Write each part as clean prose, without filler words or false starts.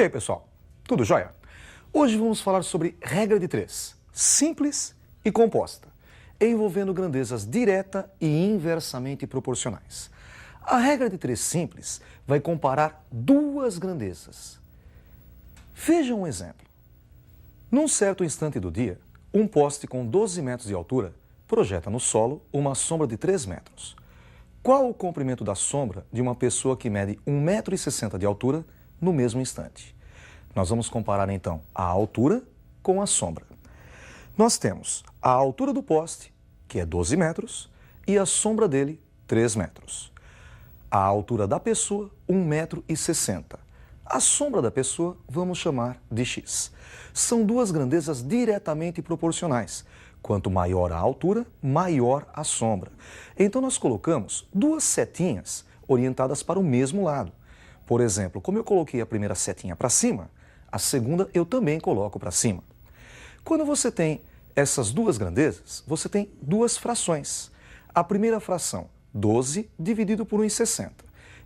aí, pessoal? Tudo jóia? Hoje vamos falar sobre regra de 3, simples e composta, envolvendo grandezas direta e inversamente proporcionais. A regra de 3 simples vai comparar duas grandezas. Veja um exemplo. Num certo instante do dia, um poste com 12 metros de altura projeta no solo uma sombra de 3 metros. Qual o comprimento da sombra de uma pessoa que mede 1,60 m de altura no mesmo instante? Nós vamos comparar então a altura com a sombra. Nós temos a altura do poste, que é 12 metros, e a sombra dele, 3 metros. A altura da pessoa, 1,60 m. A sombra da pessoa vamos chamar de x. São duas grandezas diretamente proporcionais. Quanto maior a altura, maior a sombra. Então nós colocamos duas setinhas orientadas para o mesmo lado. Por exemplo, como eu coloquei a primeira setinha para cima, a segunda eu também coloco para cima. Quando você tem essas duas grandezas, você tem duas frações. A primeira fração, 12 dividido por 1,60,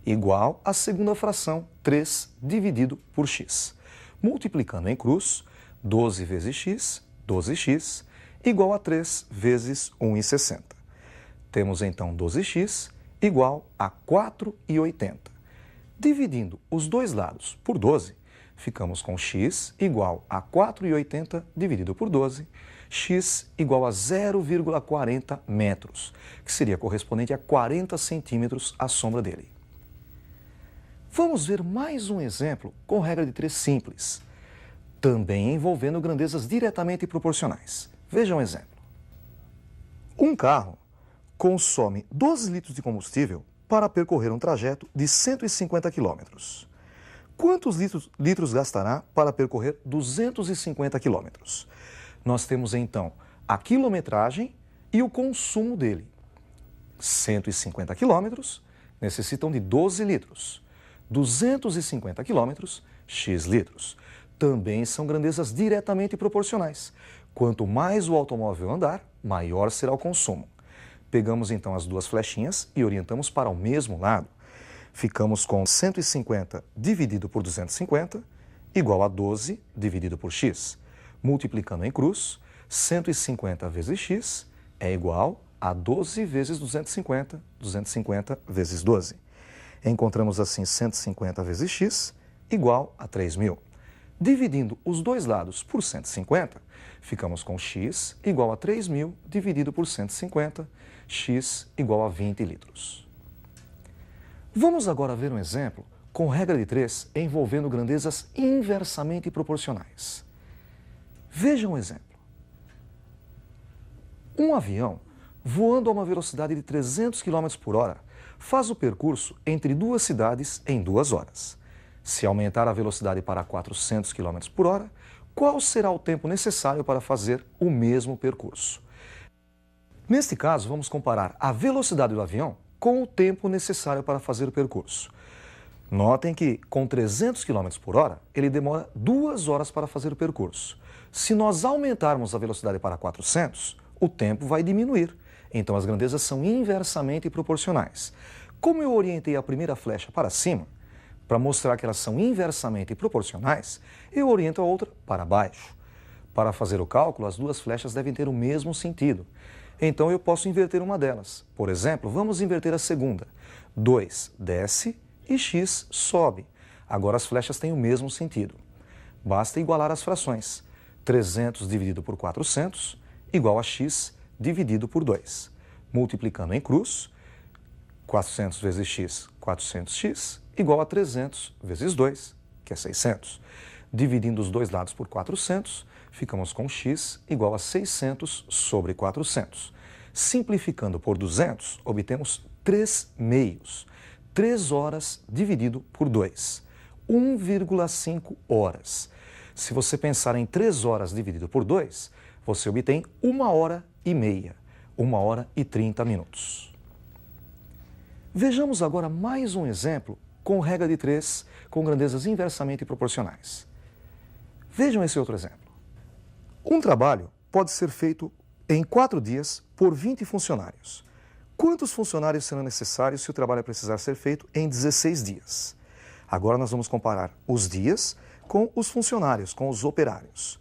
igual à segunda fração, 3 dividido por x. Multiplicando em cruz, 12 vezes x, 12x, igual a 3 vezes 1,60. Temos então 12x igual a 4,80. Dividindo os dois lados por 12, ficamos com x igual a 4,80 dividido por 12, x igual a 0,40 metros, que seria correspondente a 40 centímetros a sombra dele. Vamos ver mais um exemplo com regra de 3 simples, também envolvendo grandezas diretamente proporcionais. Veja um exemplo. Um carro consome 12 litros de combustível para percorrer um trajeto de 150 quilômetros. Quantos litros gastará para percorrer 250 quilômetros? Nós temos então a quilometragem e o consumo dele. 150 quilômetros necessitam de 12 litros. 250 quilômetros, x litros. Também são grandezas diretamente proporcionais. Quanto mais o automóvel andar, maior será o consumo. Pegamos então as duas flechinhas e orientamos para o mesmo lado. Ficamos com 150 dividido por 250, igual a 12 dividido por x. Multiplicando em cruz, 150 vezes x é igual a 12 vezes 250, 250 vezes 12. Encontramos assim 150 vezes x igual a 3.000. Dividindo os dois lados por 150, ficamos com x igual a 3.000 dividido por 150, x igual a 20 litros. Vamos agora ver um exemplo com regra de 3 envolvendo grandezas inversamente proporcionais. Veja um exemplo. Um avião, voando a uma velocidade de 300 km por hora, faz o percurso entre duas cidades em 2 horas. Se aumentar a velocidade para 400 km por hora, qual será o tempo necessário para fazer o mesmo percurso? Neste caso, vamos comparar a velocidade do avião com o tempo necessário para fazer o percurso. Notem que, com 300 km por hora, ele demora 2 horas para fazer o percurso. Se nós aumentarmos a velocidade para 400, o tempo vai diminuir. Então, as grandezas são inversamente proporcionais. Como eu orientei a primeira flecha para cima, para mostrar que elas são inversamente proporcionais, eu oriento a outra para baixo. Para fazer o cálculo, as duas flechas devem ter o mesmo sentido. Então eu posso inverter uma delas. Por exemplo, vamos inverter a segunda. 2 desce e x sobe. Agora as flechas têm o mesmo sentido. Basta igualar as frações. 300 dividido por 400 igual a x dividido por 2. Multiplicando em cruz, 400 vezes x, 400x, igual a 300 vezes 2, que é 600. Dividindo os dois lados por 400, ficamos com x igual a 600 sobre 400. Simplificando por 200, obtemos 3 meios. 3 horas dividido por 2. 1,5 horas. Se você pensar em 3 horas dividido por 2, você obtém 1h30. 1h30 minutos. Vejamos agora mais um exemplo com regra de 3, com grandezas inversamente proporcionais. Vejam esse outro exemplo. Um trabalho pode ser feito em 4 dias por 20 funcionários. Quantos funcionários serão necessários se o trabalho precisar ser feito em 16 dias? Agora nós vamos comparar os dias com os funcionários, com os operários.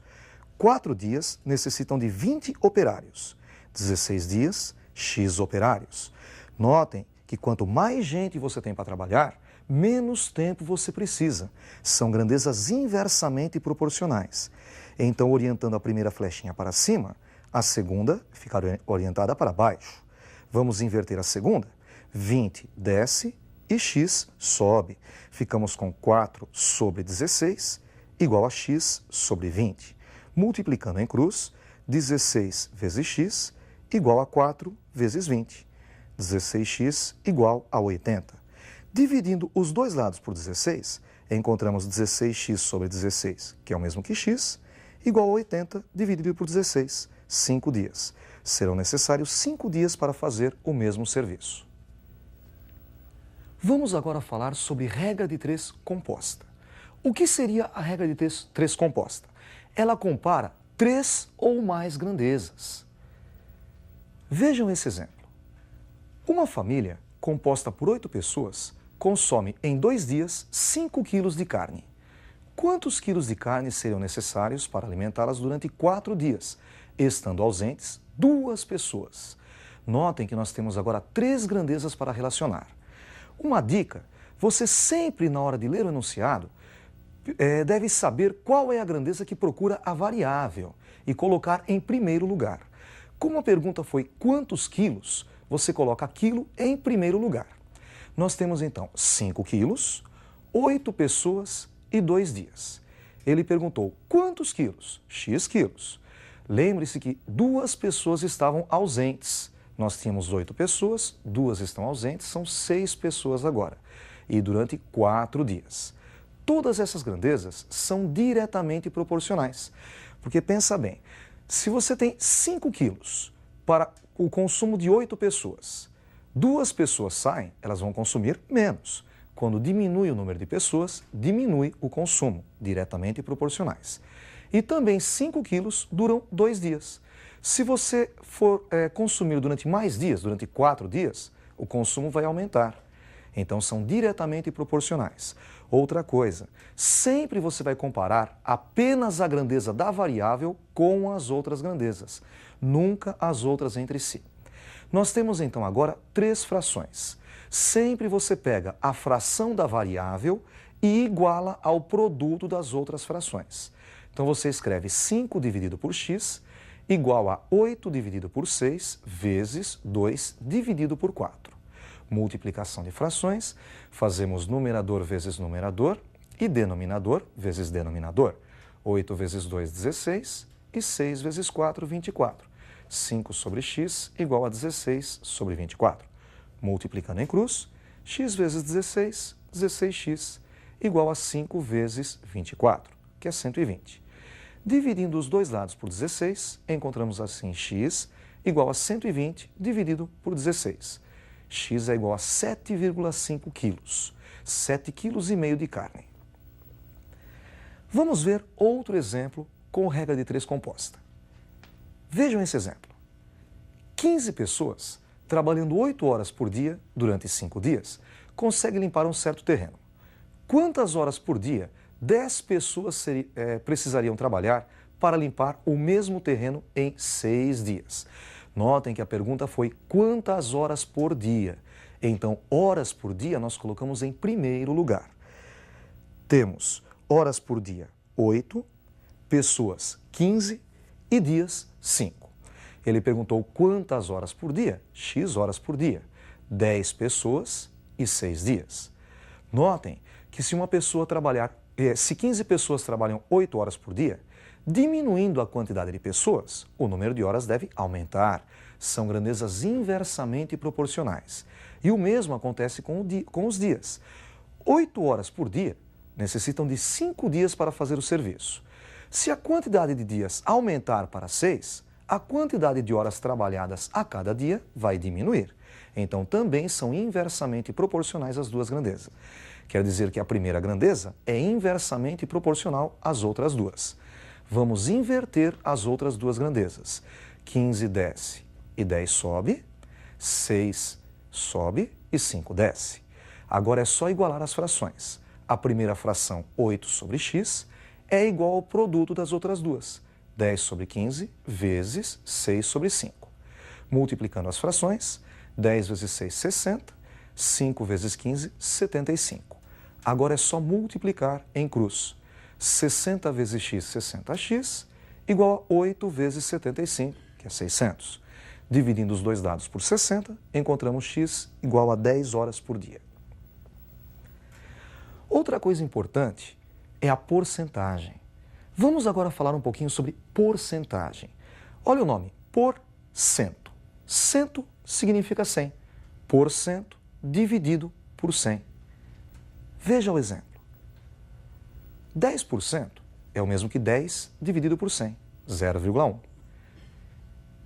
4 dias necessitam de 20 operários. 16 dias, X operários. Notem que quanto mais gente você tem para trabalhar, menos tempo você precisa. São grandezas inversamente proporcionais. Então, orientando a primeira flechinha para cima, a segunda ficará orientada para baixo. Vamos inverter a segunda. 20 desce e X sobe. Ficamos com 4 sobre 16 igual a X sobre 20. Multiplicando em cruz, 16 vezes X igual a 4 vezes 20. 16x igual a 80. Dividindo os dois lados por 16, encontramos 16x sobre 16, que é o mesmo que x, igual a 80 dividido por 16, 5 dias. Serão necessários 5 dias para fazer o mesmo serviço. Vamos agora falar sobre regra de 3 composta. O que seria a regra de 3 composta? Ela compara 3 ou mais grandezas. Vejam esse exemplo. Uma família composta por 8 pessoas consome em 2 dias 5 quilos de carne. Quantos quilos de carne seriam necessários para alimentá-las durante 4 dias, estando ausentes 2 pessoas? Notem que nós temos agora 3 grandezas para relacionar. Uma dica, você sempre na hora de ler o enunciado deve saber qual é a grandeza que procura a variável e colocar em primeiro lugar. Como a pergunta foi quantos quilos, você coloca quilo em primeiro lugar. Nós temos então 5 quilos, 8 pessoas e 2 dias. Ele perguntou quantos quilos? X quilos. Lembre-se que 2 pessoas estavam ausentes. Nós tínhamos 8 pessoas, 2 estão ausentes, são 6 pessoas agora. E durante 4 dias. Todas essas grandezas são diretamente proporcionais. Porque pensa bem, se você tem 5 quilos para o consumo de 8 pessoas, 2 pessoas saem, elas vão consumir menos. Quando diminui o número de pessoas, diminui o consumo, diretamente proporcionais. E também 5 quilos duram 2 dias. Se você for consumir durante mais dias, durante 4 dias, o consumo vai aumentar. Então são diretamente proporcionais. Outra coisa, sempre você vai comparar apenas a grandeza da variável com as outras grandezas, nunca as outras entre si. Nós temos então agora 3 frações. Sempre você pega a fração da variável e iguala ao produto das outras frações. Então você escreve 5 dividido por x igual a 8 dividido por 6 vezes 2 dividido por 4. Multiplicação de frações, fazemos numerador vezes numerador e denominador vezes denominador. 8 vezes 2, 16 e 6 vezes 4, 24. 5 sobre x igual a 16 sobre 24. Multiplicando em cruz, x vezes 16, 16x igual a 5 vezes 24, que é 120. Dividindo os dois lados por 16, encontramos assim x igual a 120 dividido por 16. X é igual a 7,5 quilos, 7,5 kg de carne. Vamos ver outro exemplo com regra de 3 composta. Vejam esse exemplo. 15 pessoas, trabalhando 8 horas por dia durante 5 dias, conseguem limpar um certo terreno. Quantas horas por dia 10 pessoas precisariam trabalhar para limpar o mesmo terreno em 6 dias? Notem que a pergunta foi quantas horas por dia. Então, horas por dia nós colocamos em primeiro lugar. Temos horas por dia 8, pessoas 15 e dias 5. Ele perguntou quantas horas por dia? X horas por dia. 10 pessoas e 6 dias. Notem que se uma pessoa trabalhar, se 15 pessoas trabalham 8 horas por dia, diminuindo a quantidade de pessoas, o número de horas deve aumentar. São grandezas inversamente proporcionais. E o mesmo acontece com os dias. 8 horas por dia necessitam de 5 dias para fazer o serviço. Se a quantidade de dias aumentar para 6, a quantidade de horas trabalhadas a cada dia vai diminuir. Então também são inversamente proporcionais as duas grandezas. Quer dizer que a primeira grandeza é inversamente proporcional às outras duas. Vamos inverter as outras duas grandezas. 15 desce e 10 sobe, 6 sobe e 5 desce. Agora é só igualar as frações. A primeira fração, 8 sobre x, é igual ao produto das outras duas, 10 sobre 15 vezes 6 sobre 5. Multiplicando as frações, 10 vezes 6, 60, 5 vezes 15, 75. Agora é só multiplicar em cruz. 60 vezes x, 60x, igual a 8 vezes 75, que é 600. Dividindo os dois dados por 60, encontramos x igual a 10 horas por dia. Outra coisa importante é a porcentagem. Vamos agora falar um pouquinho sobre porcentagem. Olha o nome, porcento. Cento significa 100. Porcento dividido por 100. Veja o exemplo. 10% é o mesmo que 10 dividido por 100, 0,1.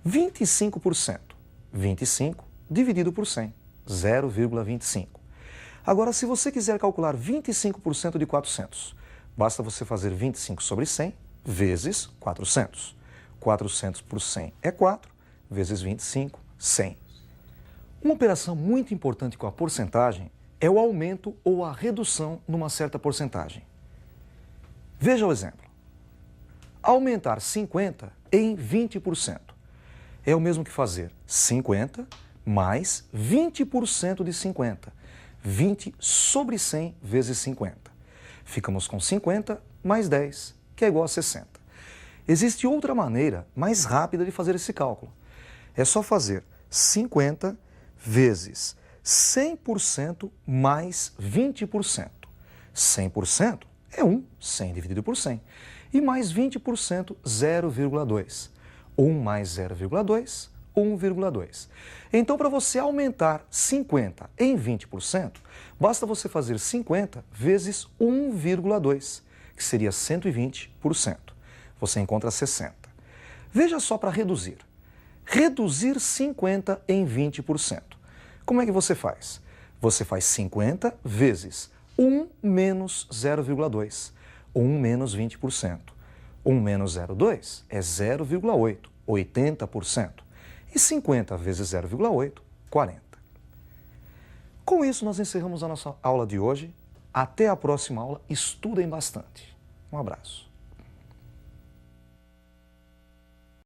25%, 25 dividido por 100, 0,25. Agora, se você quiser calcular 25% de 400, basta você fazer 25 sobre 100 vezes 400. 400 por 100 é 4, vezes 25, 100. Uma operação muito importante com a porcentagem é o aumento ou a redução numa certa porcentagem. Veja o exemplo. Aumentar 50 em 20% é o mesmo que fazer 50 mais 20% de 50. 20 sobre 100 vezes 50. Ficamos com 50 mais 10, que é igual a 60. Existe outra maneira mais rápida de fazer esse cálculo. É só fazer 50 vezes 100% mais 20%. 100% é 1, 100 dividido por 100. E mais 20%, 0,2. 1 mais 0,2, 1,2. Então, para você aumentar 50 em 20%, basta você fazer 50 vezes 1,2, que seria 120%. Você encontra 60. Veja só para reduzir. Reduzir 50 em 20%. Como é que você faz? Você faz 50 vezes 1 menos 0,2. 1 menos 20%. 1 menos 0,2 é 0,8, 80%. E 50 vezes 0,8, 40. Com isso, nós encerramos a nossa aula de hoje. Até a próxima aula. Estudem bastante. Um abraço.